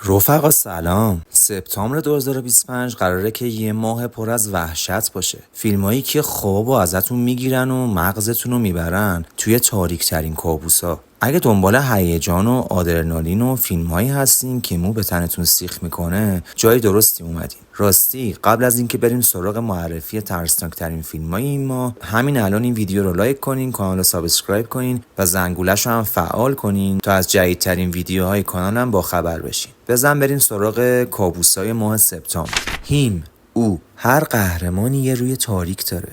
رفقا سلام. سپتامبر 2025 قراره که یه ماه پر از وحشت باشه. فیلمایی که خوابو ازتون میگیرن و مغزتون رو میبرن توی تاریک ترین کابوسا. اگه دنبال هیجان و آدرنالین و فیلمایی هستین که مو به تنتون سیخ میکنه، جای درستی اومدین. راستی قبل از اینکه بریم سراغ معرفی ترسناک ترین فیلمای این ماه، همین الان این ویدیو رو لایک کنین، کانال رو سابسکرایب کنین و زنگوله‌ش رو هم فعال کنین تا از جدیدترین ویدیوهای کانالم با خبر بشین. بزن بریم سراغ کابوسای ماه سپتامبر. هیم، او، هر قهرمانی یه روی تاریک داره.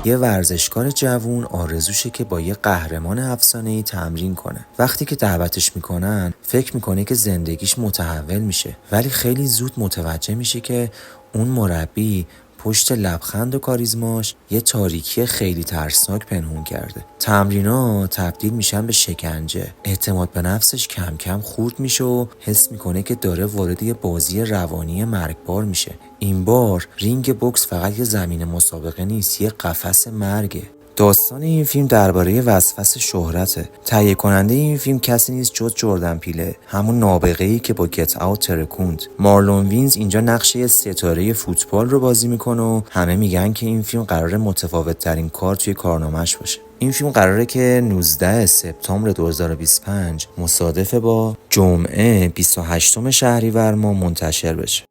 یه ورزشکار جوون آرزوشه که با یه قهرمان افسانه‌ای تمرین کنه. وقتی که دعوتش میکنن فکر میکنه که زندگیش متحول میشه، ولی خیلی زود متوجه میشه که اون مربی پشت لبخند و کاریزماش یه تاریکی خیلی ترسناک پنهون کرده. تمرینا تبدیل میشن به شکنجه. اعتماد به نفسش کم کم خورد میشه و حس میکنه که داره وارد یه بازی روانی مرگبار میشه. این بار رینگ بوکس فقط یه زمین مسابقه نیست، یه قفس مرگه. داستان این فیلم درباره وسوسه شهرته. تهیه کننده این فیلم کسی نیست جز جردن پیله، همون نابغه‌ای که با گت اوت ترکوند. مارلون وینز اینجا نقش یه ستاره فوتبال رو بازی میکنه و همه میگن که این فیلم قراره متفاوت ترین کار توی کارنامه‌اش باشه. این فیلم قراره که 19 سپتامبر 2025 مصادف با جمعه 28 شهریور ماه منتشر بشه.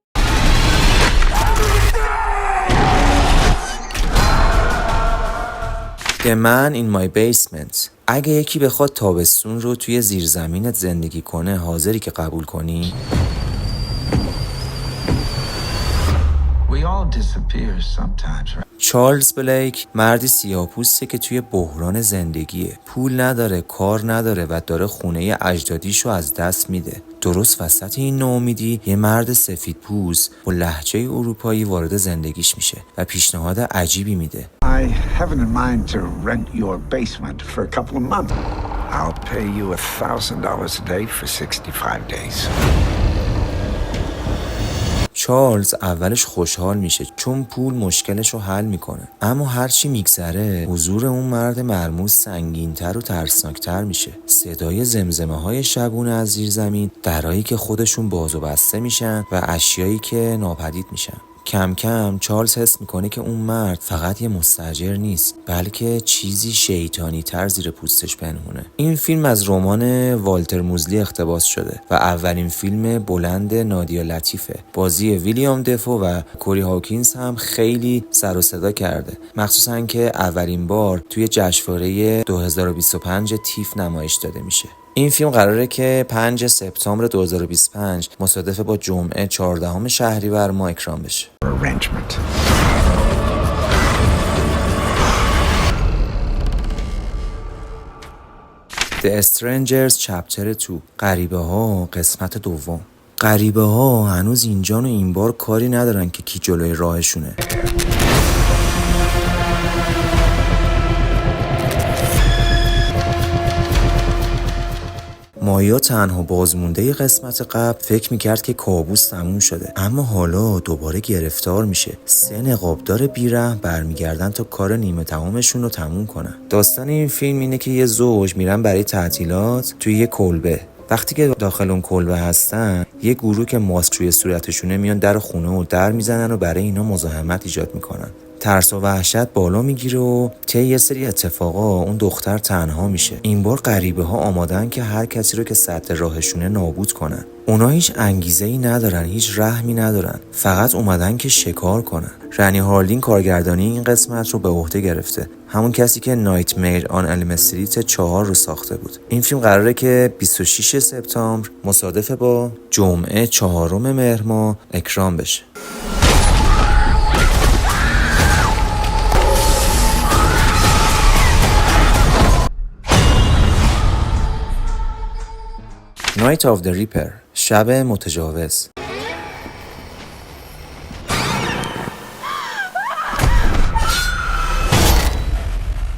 The Man in My Basement. اگه یکی بخواد تابستون رو توی زیرزمینت زندگی کنه، حاضری که قبول کنی؟ چارلز بلیک مردی سیاه‌پوسته که توی بحران زندگیه. پول نداره، کار نداره و داره خونه اجدادیشو از دست میده. درست وسط این ناامیدی یه مرد سفیدپوست با لهجه اروپایی وارد زندگیش میشه و پیشنهاد عجیبی میده. I have it in mind to rent your basement for a couple of months. I'll pay you $1,000 a day for 65 days. چارلز اولش خوشحال میشه چون پول مشکلش رو حل میکنه، اما هرچی میگذره حضور اون مرد مرموز سنگین‌تر و ترسناکتر میشه. صدای زمزمه های شبونه از زیر زمین، درایی که خودشون باز و بسته میشن و اشیایی که ناپدید میشن. کم کم چارلز حس میکنه که اون مرد فقط یه مستاجر نیست، بلکه چیزی شیطانی تر زیر پوستش پنهونه. این فیلم از رمان والتر موزلی اقتباس شده و اولین فیلم بلند نادیا لطیفه. بازی ویلیام دفو و کوری هاکینز هم خیلی سر و صدا کرده، مخصوصا که اولین بار توی جشنواره 2025 تیف نمایش داده میشه. این فیلم قراره که 5 سپتامبر 2025 مصادف با جمعه 14 شهریور ماه اکران بشه. The Strangers Chapter 2. غریبه ها قسمت دوم. غریبه ها هنوز اینجان و این بار کاری ندارن که کی جلوی راهشونه. مایا تنها بازمونده قسمت قبل فکر میکرد که کابوس تموم شده، اما حالا دوباره گرفتار میشه. 3 نقابدار بیرحم برمیگردن تا کار نیمه تمامشون رو تموم کنن. داستان این فیلم اینه که یه زوج میرن برای تعطیلات توی یه کلبه. وقتی که داخل اون کلبه هستن، یه گروه که ماسک روی صورتشونه میان در خونه و در میزنن و برای اینا مزاحمت ایجاد میکنن. ترس و وحشت بالا میگیره و طی یه سری اتفاقا اون دختر تنها میشه. این بار غریبه ها آمادن که هر کسی رو که سد راهشونه نابود کنن. اونا هیچ انگیزه‌ای ندارن، هیچ رحمی ندارن، فقط اومدن که شکار کنن. رنی هارلین کارگردانی این قسمت رو به عهده گرفته، همون کسی که نایتمیر آن الم استریت 4 رو ساخته بود. این فیلم قراره که 26 سپتامبر مصادف با جمعه 4 مهر ماه اکران بشه. Night of the Reaper. شب متجاوز.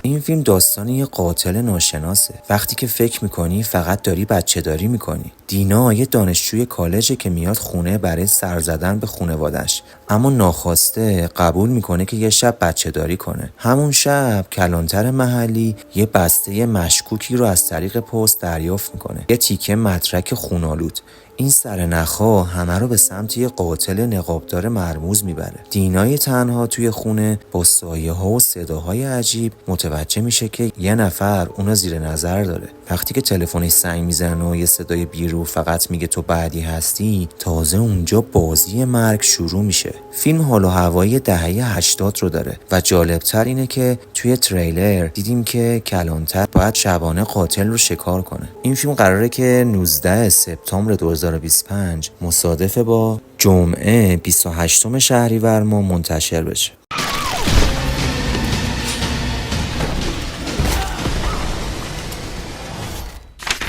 این فیلم داستان یه قاتل ناشناسه. وقتی که فکر میکنی فقط داری بچه داری میکنی. دینا یه دانشجوی کالجه که میاد خونه برای سر زدن به خونوادش، اما ناخواسته قبول میکنه که یه شب بچه داری کنه. همون شب کلانتر محلی یه بسته مشکوکی رو از طریق پست دریافت میکنه، یه تیکه مدرک خونالود. این سرنخها همه رو به سمت یه قاتل نقابدار مرموز میبره. دینای تنها توی خونه با سایه ها و صداهای عجیب متوجه میشه که یه نفر اونو زیر نظر داره. وقتی که تلفنش زنگ میزنه و یه صدای بیرو فقط میگه تو بعدی هستی، تازه اونجا بازی مرگ شروع میشه. فیلم حال و هوایی دهه 80 رو داره و جالبتر اینه که توی تریلر دیدیم که کلانتر باید شبانه قاتل رو شکار کنه. این فیلم قراره که 19 سپتامبر 2025 مصادف با جمعه 28 شهریور ماه منتشر بشه.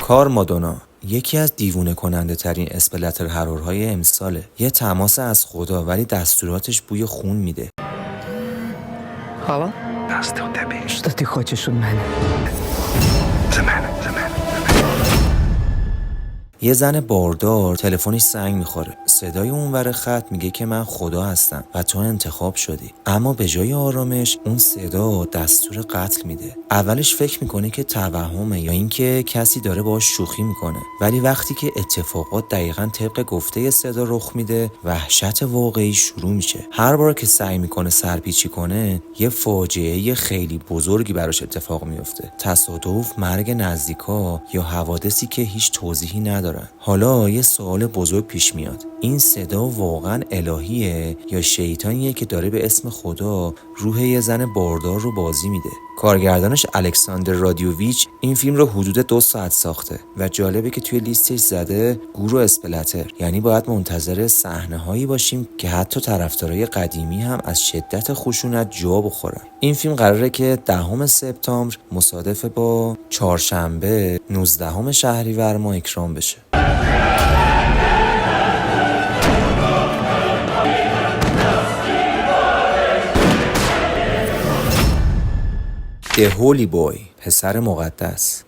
کارمادونا یکی از دیوونه کننده ترین اسپلاتر هرورهای امساله. یه تماس از خدا ولی دستوراتش بوی خون میده. Алло? Что ты хочешь от мене? یه زن باردار تلفنش زنگ میخوره. صدای اونور خط میگه که من خدا هستم و تو انتخاب شدی. اما به جای آرامش اون صدا دستور قتل میده. اولش فکر میکنه که توهمه یا اینکه کسی داره باهاش شوخی میکنه، ولی وقتی که اتفاقات دقیقاً طبق گفته صدا رخ میده، وحشت واقعی شروع میشه. هر بار که سعی میکنه سرپیچی کنه، یه فاجعه خیلی بزرگی براش اتفاق میفته. تصادف، مرگ نزدیکا یا حوادثی که هیچ توضیحی نداره. حالا یه سوال بزرگ پیش میاد. این صدا واقعا الهیه یا شیطانیه که داره به اسم خدا روح یه زن باردار رو بازی میده؟ کارگردانش الکساندر رادیوویچ این فیلم رو حدود 2 ساعت ساخته و جالبه که توی لیستش زده گور و اسپلاتر، یعنی باید منتظر صحنه‌هایی باشیم که حتی طرفدارای قدیمی هم از شدت خشونت جا بخورن. این فیلم قراره که 10 سپتامبر مصادف با چهارشنبه 19 شهریور ماه اکران بشه. The Holy Boy، پسر مقدس.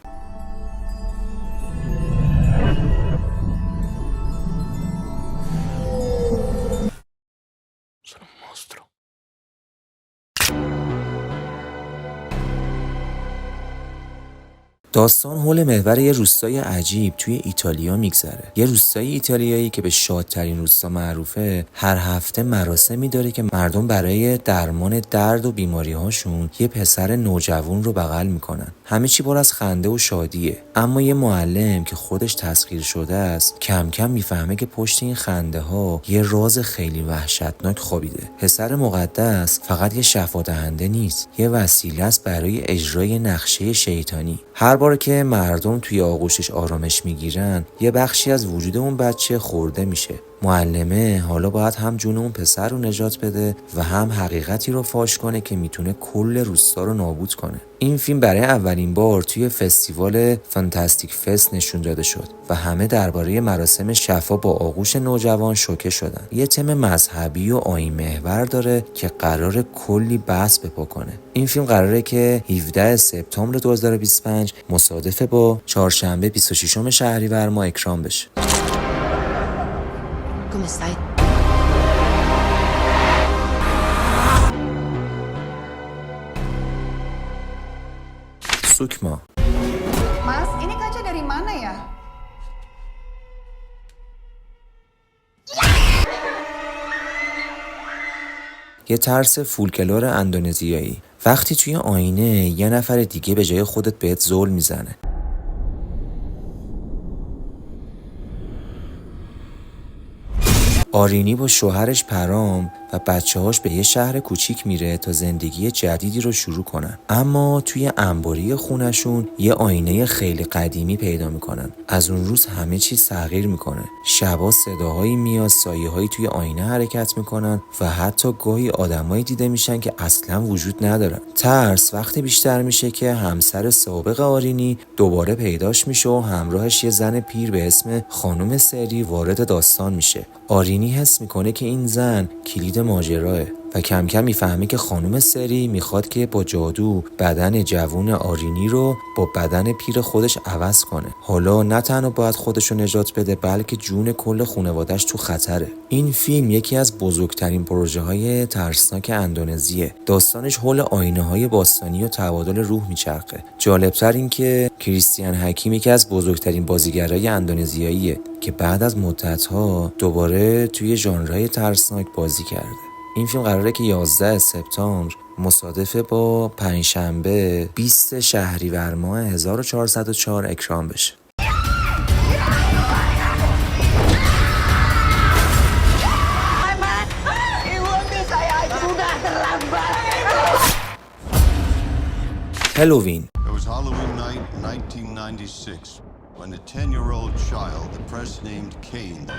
داستان حول محور یه روستای عجیب توی ایتالیا میگذره. یه روستای ایتالیایی که به شادترین روستا معروفه، هر هفته مراسمی داره که مردم برای درمان درد و بیماری هاشون یه پسر نوجوان رو بغل میکنن. همه چی پر از خنده و شادیه، اما یه معلم که خودش تسخیر شده است کم کم میفهمه که پشت این خنده ها یه راز خیلی وحشتناک خوابیده. پسر مقدس فقط یه شفادهنده نیست، یه وسیله است برای اجرای نقشه شیطانی. هر بار که مردم توی آغوشش آرامش میگیرن، یه بخشی از وجود اون بچه خورده میشه. معلمه حالا باید هم جون اون پسر رو نجات بده و هم حقیقتی رو فاش کنه که میتونه کل روستا رو نابود کنه. این فیلم برای اولین بار توی فستیوال فانتاستیک فست نشون داده شد و همه درباره مراسم شفا با آغوش نوجوان شوکه شدن. یه تم مذهبی و آیین محور داره که قراره کلی بحث بپا کنه. این فیلم قراره که 17 سپتامبر 2025 مصادف با چهارشنبه 26 شهریور ماه اکران بشه. Come stai? سوکما. Mas, ini kaca dari mana ya? یه ترس فولکلور اندونزیایی. وقتی توی آینه یه نفر دیگه به جای خودت بهت ظلم میزنه. آرینی با شوهرش پرام و بچه‌هاش به یه شهر کوچیک میره تا زندگی جدیدی رو شروع کنن. اما توی انباری خونشون یه آینه خیلی قدیمی پیدا میکنن. از اون روز همه چیز تغییر میکنه. شبا صداهایی میاد، سایه‌هایی توی آینه حرکت میکنن و حتی گاهی آدمایی دیده میشن که اصلا وجود ندارن. ترس وقتی بیشتر میشه که همسر سابق آرینی دوباره پیداش میشه و همراهش یه زن پیر به اسم خانم سری وارد داستان میشه. آرینی حس میکنه که این زن کلید ماجراه. و کم کم میفهمه که خانم سری میخواد که با جادو بدن جوون آرینی رو با بدن پیر خودش عوض کنه. حالا نه تنها باید خودش رو نجات بده بلکه جون کل خانواده‌اش تو خطره. این فیلم یکی از بزرگترین پروژه های ترسناک اندونزیه. داستانش حول آینه های باستانی و تبادل روح میچرخه. جالبتر این که کریستیان حکیم یکی از بزرگترین بازیگرای اندونزیاییه که بعد از مدت‌ها دوباره توی ژانرهای ترسناک بازی کرده. این فیلم قراره که 11 سپتامبر مصادف با پنجشنبه 20 شهریور ماه 1404 اکران بشه. هالووین. It was Halloween night, 1996, when a 10-year-old child, the press named Kane.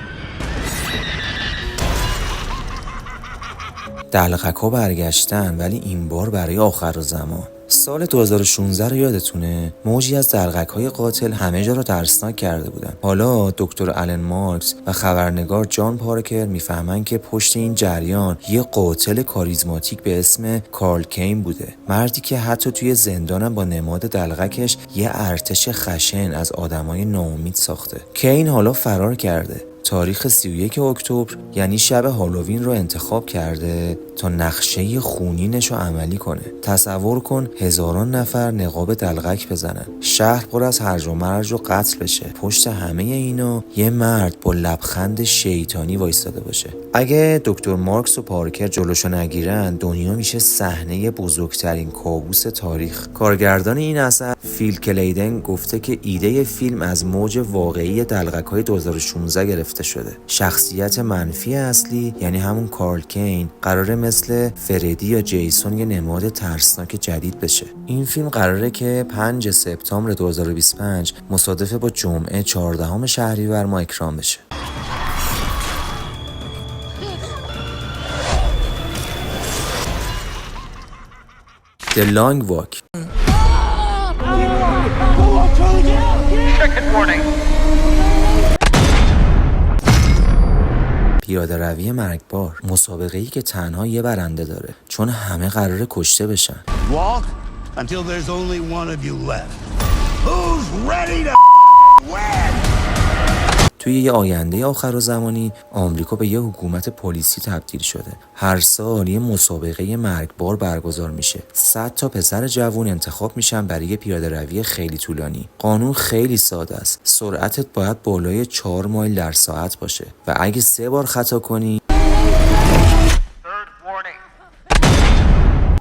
دلقک‌ها برگشتن ولی این بار برای آخر زمان. سال 2016 رو یادتونه؟ موجی از دلقک‌های قاتل همه جا رو ترسناک کرده بودن. حالا دکتر آلن مارکس و خبرنگار جان پارکر میفهمن که پشت این جریان یه قاتل کاریزماتیک به اسم کارل کین بوده. مردی که حتی توی زندانم با نماد دلقکش یه ارتش خشن از آدمای ناامید ساخته. کین حالا فرار کرده. تاریخ 31 اکتبر یعنی شب هالووین رو انتخاب کرده تا نقشه خونینش رو عملی کنه. تصور کن هزاران نفر نقاب دلقک بزنن، شهر پر از هرج و مرج و قتل بشه، پشت همه اینا یه مرد با لبخند شیطانی وایستاده باشه. اگه دکتر مارکس و پارکر جلوشو نگیرن دنیا میشه صحنه بزرگترین کابوس تاریخ. کارگردان این اثر فیل کلیدن گفته که ایده فیلم از موج واقعی دلقک‌های 2016 گرفته شده. شخصیت منفی اصلی یعنی همون کارل کین قراره مثل فردی یا جیسون یه نماد ترسناک جدید بشه. این فیلم قراره که 5 سپتامبر 2025 مصادف با جمعه 14 شهریور ماه اکران بشه. The Long Walk. پیاده روی مرگبار، مسابقه‌ای که تنها یه برنده داره چون همه قراره کشته بشن. Walk until there's only one of you left. Who's ready to win? توی یه آینده آخر زمانی آمریکا به یه حکومت پلیسی تبدیل شده. هر سال یه مسابقه مرگبار برگزار میشه. 100 تا پسر جوون انتخاب میشن برای یه پیاده روی خیلی طولانی. قانون خیلی ساده است. سرعتت باید بالای 4 مایل در ساعت باشه و اگه 3 بار خطا کنی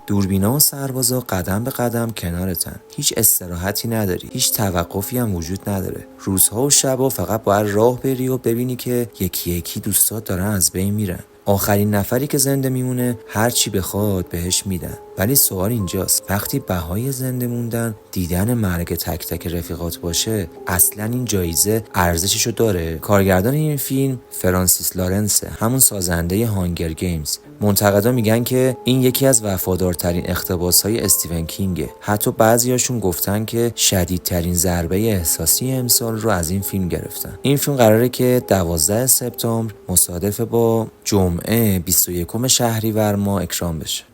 دوربینا و سربازا قدم به قدم کنارتن. هیچ استراحتی نداری، هیچ توقفی هم وجود نداره. روزها و شبا فقط باید راه بری و ببینی که یکی یکی دوستات دارن از بین میرن. آخرین نفری که زنده میمونه هر چی بخواد بهش میدن. ولی سوال اینجاست، وقتی بهای زنده موندن دیدن مرگ تک تک رفیقات باشه اصلا این جایزه ارزششو داره؟ کارگردان این فیلم فرانسیس لارنسه، همون سازنده هانگر گیمز. منتقدا میگن که این یکی از وفادارترین اقتباس‌های استیون کینگه. حتی بعضیاشون گفتن که شدیدترین ضربه احساسی امسال رو از این فیلم گرفتن. این فیلم قراره که 12 سپتامبر مصادف با جمعه 21 شهریور ماه اکران بشه.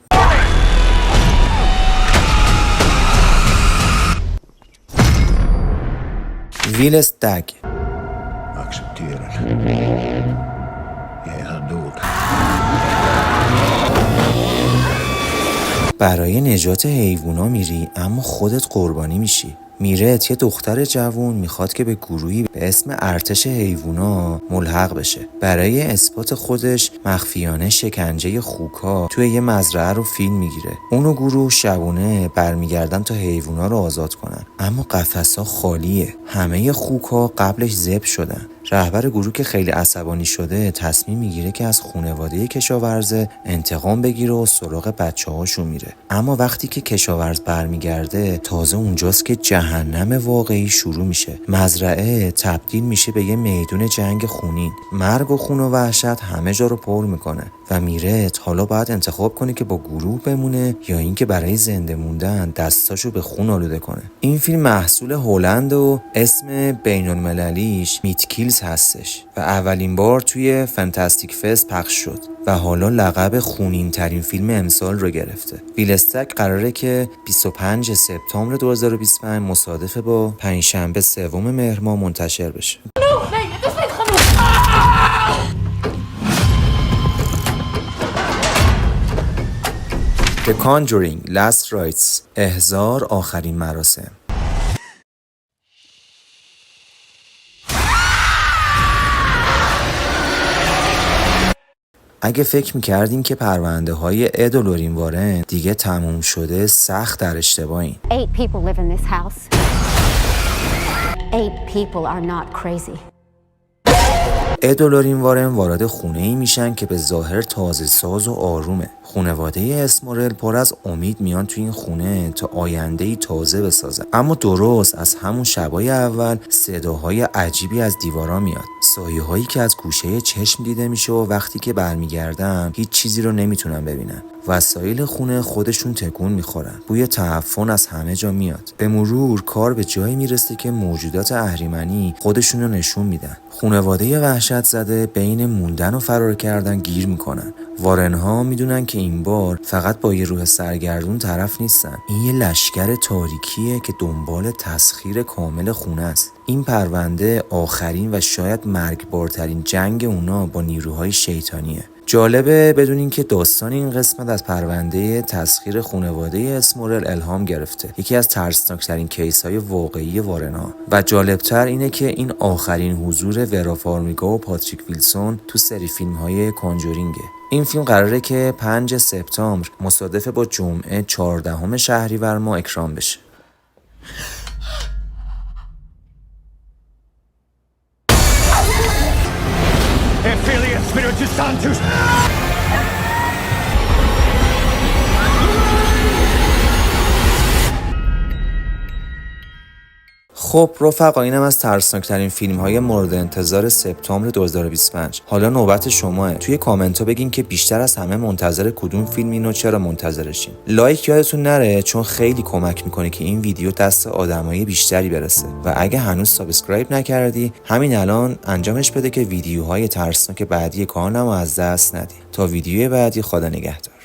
ویل استگ. برای نجات حیوونا میری اما خودت قربانی میشی. میرت یه دختر جوون میخواد که به گروهی به اسم ارتش حیوونا ملحق بشه. برای اثبات خودش مخفیانه شکنجه خوک‌ها توی یه مزرعه رو فیلم میگیره. اون و گروه شبونه برمیگردن تا حیوونا رو آزاد کنن. اما قفس‌ها خالیه. همه خوک‌ها قبلش ذبح شدن. رهبر گروه که خیلی عصبانی شده تصمیم میگیره که از خانواده کشاورزه انتقام بگیره و سراغ بچه‌هاشو میره. اما وقتی که کشاورز برمیگرده تازه اونجاست که جهنم واقعی شروع میشه. مزرعه تبدیل میشه به یه میدون جنگ خونین. مرگ و خون و وحشت همه جا رو پر میکنه و میرت حالا باید انتخاب کنه که با گروه بمونه یا اینکه برای زنده موندن دستاشو به خون آلوده کنه. این فیلم محصول هلند و اسم بین‌المللیش میت کیلز نیست هستش و اولین بار توی فانتاستیک فست پخش شد و حالا لقب خونین ترین فیلم امسال رو گرفته. ویل استک قراره که 25 سپتامبر 2025 مصادف با پنجشنبه 3 مهر ماه منتشر بشه. The Conjuring Last Rites احضار آخرین مراسم. اگه فکر میکردین که پرونده های اد و لورین وارن دیگه تموم شده، سخت در اشتباهین. 8 people live in this house. 8 people are not crazy. اد و لورین وارن وارد خونه‌ای میشن که به ظاهر تازه ساز و آرومه. خانواده اسمورل پر از امید میان تو این خونه تا آینده‌ای تازه بسازن. اما درست از همون شبای اول صداهای عجیبی از دیوارا میاد. سایه‌هایی که از گوشه چشم دیده میشه و وقتی که برمیگردن هیچ چیزی رو نمیتونن ببینن. وسایل خونه خودشون تکون میخورن. بوی تعفن از همه جا میاد. به مرور کار به جایی میرسه که موجودات اهریمنی خودشون رو نشون میدن. خانواده وحشت زده بین موندن و فرار کردن گیر میکنن. وارنها میدونن که این بار فقط با یه روح سرگردون طرف نیستن. این یه لشکر تاریکیه که دنبال تسخیر کامل خونه است. این پرونده آخرین و شاید مرگبارترین جنگ اونا با نیروهای شیطانیه. جالبه بدونین که داستان این قسمت از پرونده تسخیر خانواده اسمورل الهام گرفته، یکی از ترسناکترین کیس‌های واقعی وارنها. و جالبتر اینه که این آخرین حضور ورا فارمیگا و پاتریک ویلسون تو سری فیلم‌های کانجورینگه. این فیلم قراره که 5 سپتامبر مصادف با جمعه 14 شهریور ماه اکران بشه. خب رفقا، اینم از ترسناکترین فیلم های مورد انتظار سپتامبر 2025. حالا نوبت شماه. توی کامنت ها بگین که بیشتر از همه منتظر کدوم فیلم اینو، چرا منتظرشین. لایک یادتون نره چون خیلی کمک میکنه که این ویدیو دست آدمای بیشتری برسه. و اگه هنوز سابسکرایب نکردی همین الان انجامش بده که ویدیوهای ترسناک بعدی کارنامو از دست ندی. تا ویدیوی بعدی، خدا نگهدار.